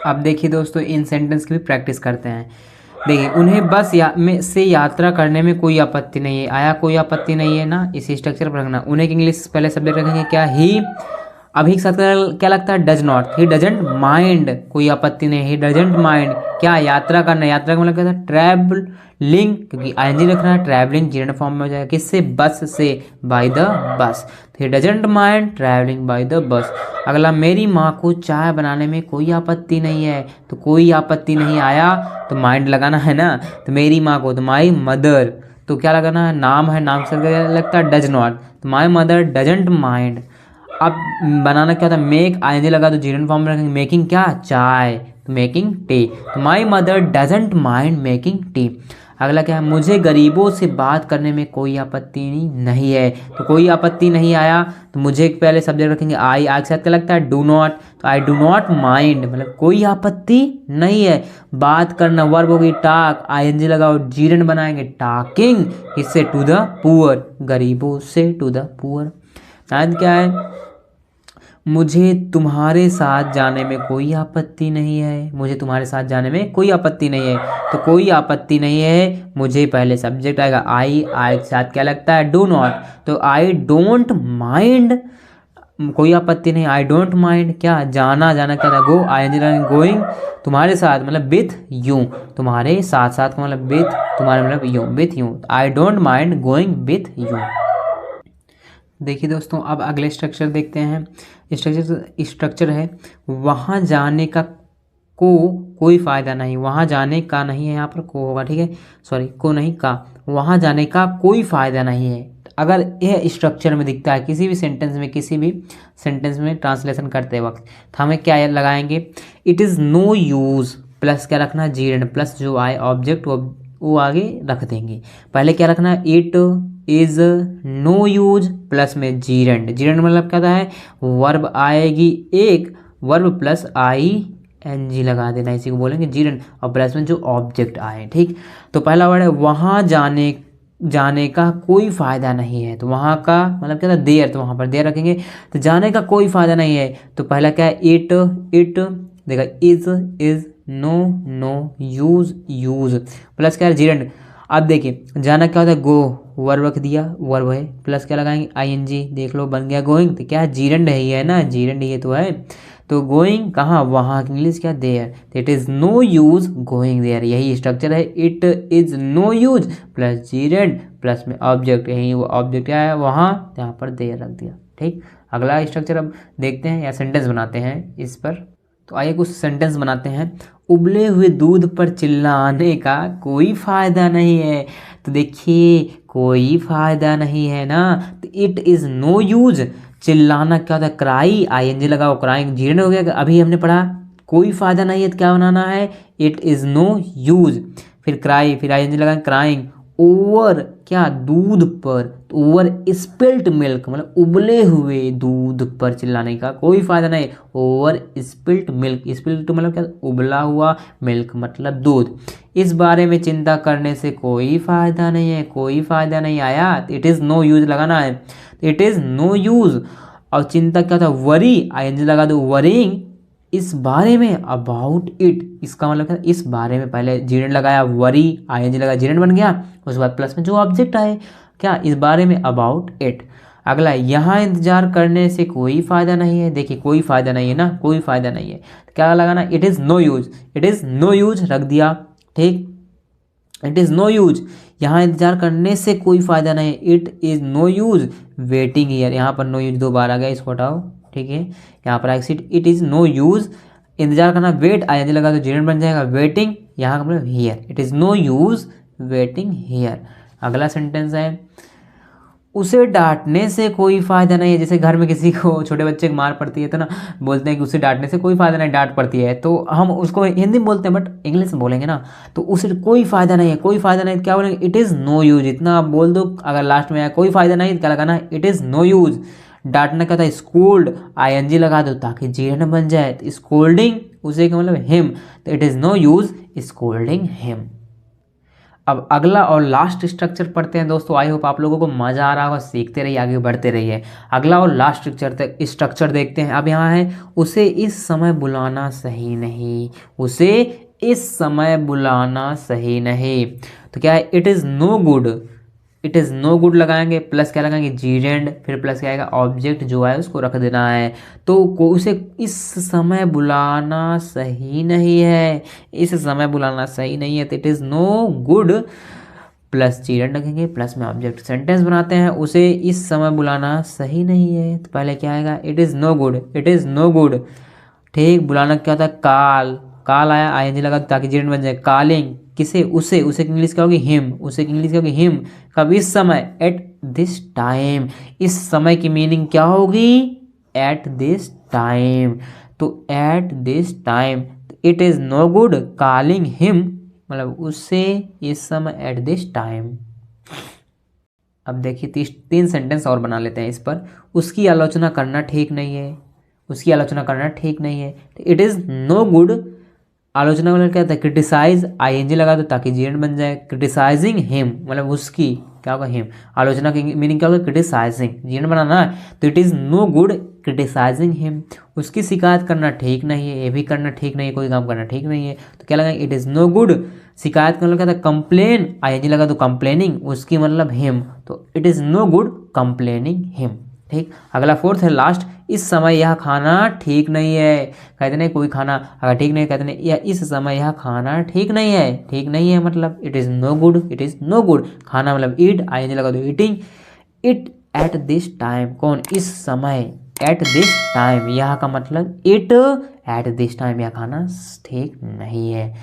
अब देखिए दोस्तों, इन सेंटेंस की भी प्रैक्टिस करते हैं। देखिए, उन्हें बस से यात्रा करने में कोई आपत्ति नहीं है, आया कोई आपत्ति नहीं है ना, इसी स्ट्रक्चर पर रखना। उन्हें इंग्लिश पहले सब्जेक्ट रखेंगे क्या, ही। अभी के साथ क्या लगता है, does not, he doesn't mind, कोई आपत्ति नहीं, ही डजेंट माइंड क्या, यात्रा करना, यात्रा का मतलब क्या था, ट्रैवलिंग, क्योंकि आईएनजी रखना है, ट्रैवलिंग जीर्ण फॉर्म में हो जाएगा, किससे, बस से, बाय द बस, तो he doesn't mind travelling by the bus. अगला, मेरी माँ को चाय बनाने में कोई आपत्ति नहीं है, तो कोई आपत्ति नहीं आया, तो माइंड लगाना है ना, तो मेरी माँ को, तो माई मदर, तो क्या लगाना है, नाम है, नाम से लगता है डज नॉट, तो माई मदर डजेंट माइंड। अब बनाना क्या था, मेक, आईएनजी लगा तो जीरन फॉर्म में रखेंगे, मेकिंग क्या, चाय, तो मेकिंग टी, तो my mother doesn't mind making tea. अगला क्या है, मुझे गरीबों से बात करने में कोई आपत्ति नहीं है, तो कोई आपत्ति नहीं आया, तो मुझे पहले सब्जेक्ट रखेंगे आई, के साथ क्या लगता है, डू नॉट, तो आई डू नॉट माइंड, मतलब कोई आपत्ति नहीं है। बात करना, वर्ब होगी टाक, आईएनजी लगाओ, जीरन बनाएंगे, टाकिंग, किससे, टू द पुअर, गरीबों से, टू द पुअर। शायद क्या है, मुझे तुम्हारे साथ जाने में कोई आपत्ति नहीं है, मुझे तुम्हारे साथ जाने में कोई आपत्ति नहीं है, तो कोई आपत्ति नहीं है, मुझे पहले सब्जेक्ट आएगा आई के साथ क्या लगता है, डू नॉट, तो आई डोंट माइंड, कोई आपत्ति नहीं, आई डोंट माइंड क्या, जाना, जाना क्या था, गो, आई गोइंग, तुम्हारे साथ मतलब विथ यू, तुम्हारे साथ, साथ का मतलब विथ, तुम्हारे मतलब you, with you, I don't mind going with you. देखिए दोस्तों, अब अगले स्ट्रक्चर देखते हैं। स्ट्रक्चर है, वहाँ जाने का को कोई फ़ायदा नहीं, वहाँ जाने का नहीं है, यहाँ पर को होगा, ठीक है, सॉरी, को नहीं, का, वहाँ जाने का कोई फ़ायदा नहीं है। अगर यह स्ट्रक्चर में दिखता है किसी भी सेंटेंस में, किसी भी सेंटेंस में ट्रांसलेशन करते वक्त, तो हमें क्या लगाएंगे, it is no use, plus क्या रखना है, जीरेंड, प्लस जो आए ऑब्जेक्ट वो आगे रख देंगे। पहले क्या रखना है, it is no use, plus में जीरेंड, जीरेंड मतलब क्या है, वर्ब आएगी एक, verb plus I N G लगा देना, इसी को बोलेंगे जीरेंड, और प्लस में जो ऑब्जेक्ट आए, ठीक। तो पहला वर्ड है, वहाँ जाने का कोई फ़ायदा नहीं है, तो वहाँ का मतलब क्या था, देयर, तो वहाँ पर देयर रखेंगे, तो जाने का कोई फ़ायदा नहीं है, तो पहला क्या है, इट देखा, is no, no, use, plus क्या है, जीरेंड। अब देखिए, जाना क्या होता है, गो, वर्ब रख दिया, वर्ब है, प्लस क्या लगाएंगे, आईएनजी, देख लो बन गया गोइंग, तो क्या है, जीरेंड है, ये है ना, जीरेंड ये तो है, तो गोइंग कहाँ, वहाँ, इंग्लिश क्या, there, it is no use going there, यही स्ट्रक्चर है, it is no use plus gerund plus में ऑब्जेक्ट, यही वो ऑब्जेक्ट क्या है, वहाँ, यहाँ पर देयर रख दिया, ठीक। अगला स्ट्रक्चर अब देखते हैं या सेंटेंस बनाते हैं इस पर। तो आइए कुछ सेंटेंस बनाते हैं। उबले हुए दूध पर चिल्लाने का कोई फ़ायदा नहीं है, तो देखिए कोई फ़ायदा नहीं है ना, तो इट इज़ नो यूज, चिल्लाना क्या होता है, क्राई, आईएनजी लगाओ, क्राइंग, जीर्ण हो गया, अभी हमने पढ़ा कोई फ़ायदा नहीं है, तो क्या बनाना है, इट इज़ नो यूज, फिर क्राई, फिर आईएनजी लगाएं, क्राइंग, ओवर क्या, दूध पर, तो ओवर स्पिल्ट मिल्क, मतलब उबले हुए दूध पर चिल्लाने का कोई फ़ायदा नहीं, ओवर स्पिल्ट मिल्क, स्पिल्ट मतलब क्या, उबला हुआ, मिल्क मतलब दूध, इस बारे में चिंता करने से कोई फ़ायदा नहीं है, कोई फ़ायदा नहीं आया, इट इज़ नो यूज़ लगाना है, इट इज़ नो यूज़। और चिंता क्या था, वरी, आईएनजी लगा दो, वरिंग, इस बारे में, अबाउट इट, इसका मतलब क्या, इस बारे में, पहले जीरेंड लगाया, वरी, आईएनजी लगा, जीरेंड बन गया, उसके बाद प्लस में जो ऑब्जेक्ट आए, क्या, इस बारे में, अबाउट इट। अगला, यहाँ इंतजार करने से कोई फ़ायदा नहीं है, देखिए कोई फ़ायदा नहीं है ना, कोई फ़ायदा नहीं है, तो क्या लगाना, it is no use, it is no use रख दिया, ठीक, इट इज़ नो यूज, यहाँ इंतजार करने से कोई फ़ायदा नहीं, it is no use waiting here, यहाँ पर नो यूज दो बार आ गया, इसको हटाओ, ठीक है, यहाँ पर exit, it is no use, इंतजार करना, वेट, आईएनजी लगा तो जीरेंड बन जाएगा, वेटिंग, यहाँ का मतलब here, it is no use waiting here. अगला सेंटेंस है, उसे डांटने से कोई फ़ायदा नहीं है, जैसे घर में किसी को, छोटे बच्चे को मार पड़ती है तो ना बोलते हैं कि उसे डांटने से कोई फ़ायदा नहीं, डांट पड़ती है, तो हम उसको हिंदी में बोलते हैं बट इंग्लिश में बोलेंगे ना, तो उसे कोई फ़ायदा नहीं है, कोई फ़ायदा नहीं, क्या बोलेंगे, इट इज़ नो यूज, इतना आप बोल दो, अगर लास्ट में आया कोई फ़ायदा नहीं तो क्या लगाना है, इट इज़ नो यूज। डांटना क्या था, स्कोल्ड, आईएनजी लगा दो ताकि जीएन बन जाए, तो स्कोल्डिंग, उसे का मतलब हिम, तो it is no use scolding him. अब अगला और लास्ट स्ट्रक्चर पढ़ते हैं दोस्तों। आई होप आप लोगों को मज़ा आ रहा होगा, सीखते रहिए, आगे बढ़ते रहिए। अगला और लास्ट स्ट्रक्चर देखते हैं। अब यहाँ है, उसे इस समय बुलाना सही नहीं, उसे इस समय बुलाना सही नहीं। तो क्या है, it is no good, it is no good लगाएंगे, प्लस क्या लगाएंगे, जीरेंड, फिर प्लस क्या आएगा, ऑब्जेक्ट जो है उसको रख देना है। तो उसे इस समय बुलाना सही नहीं है, इस समय बुलाना सही नहीं है, तो it is no good, plus gerund रखेंगे, प्लस में ऑब्जेक्ट। सेंटेंस बनाते हैं, उसे इस समय बुलाना सही नहीं है, तो पहले क्या आएगा, it is no good, it is no good. ठीक, बुलाना क्या होता है, काल, काल आया, आईएनजी लगा ताकि जीरेंड बन जाए। कॉलिंग किसे, उसे, उसे की इंग्लिश क्या होगी, हिम, उसे की इंग्लिश क्या होगी, हिम। कब, इस समय, एट दिस टाइम। इस समय की मीनिंग क्या होगी, एट दिस टाइम। तो at this time, it is no good calling him, मतलब उससे इस समय, एट दिस टाइम। अब देखिए 3 सेंटेंस और बना लेते हैं इस पर। उसकी आलोचना करना ठीक नहीं है, उसकी आलोचना करना ठीक नहीं है, इट इज़ नो गुड। आलोचना वाला क्या था, क्रिटिसाइज, आईएनजी लगा दो ताकि जीएंड बन जाए। क्रिटिसाइजिंग हिम, मतलब उसकी क्या होगा, हिम। आलोचना की मीनिंग क्या होगा, क्रिटिसाइजिंग, जीएंड बनाना है, तो it is no good criticising him. उसकी शिकायत करना ठीक नहीं है, ये भी करना ठीक नहीं है, कोई काम करना ठीक नहीं है, तो क्या लगा, इट इज़ नो गुड। शिकायत का मतलब क्या था, कंप्लेन, आईएनजी लगा दो कंप्लेनिंग, उसकी मतलब हिम, तो it is no good complaining him. ठीक, अगला फोर्थ है लास्ट, इस समय यह खाना ठीक नहीं है। कहते नहीं कोई खाना अगर ठीक नहीं, कहते नहीं या इस समय यह खाना ठीक नहीं है, ठीक नहीं है मतलब it is no good, it is no good. खाना मतलब ईट, आईएनजी लगा दो eating. Eat at this time, कौन, इस समय, एट दिस टाइम, यह का मतलब इट, एट दिस टाइम, यह खाना ठीक नहीं है।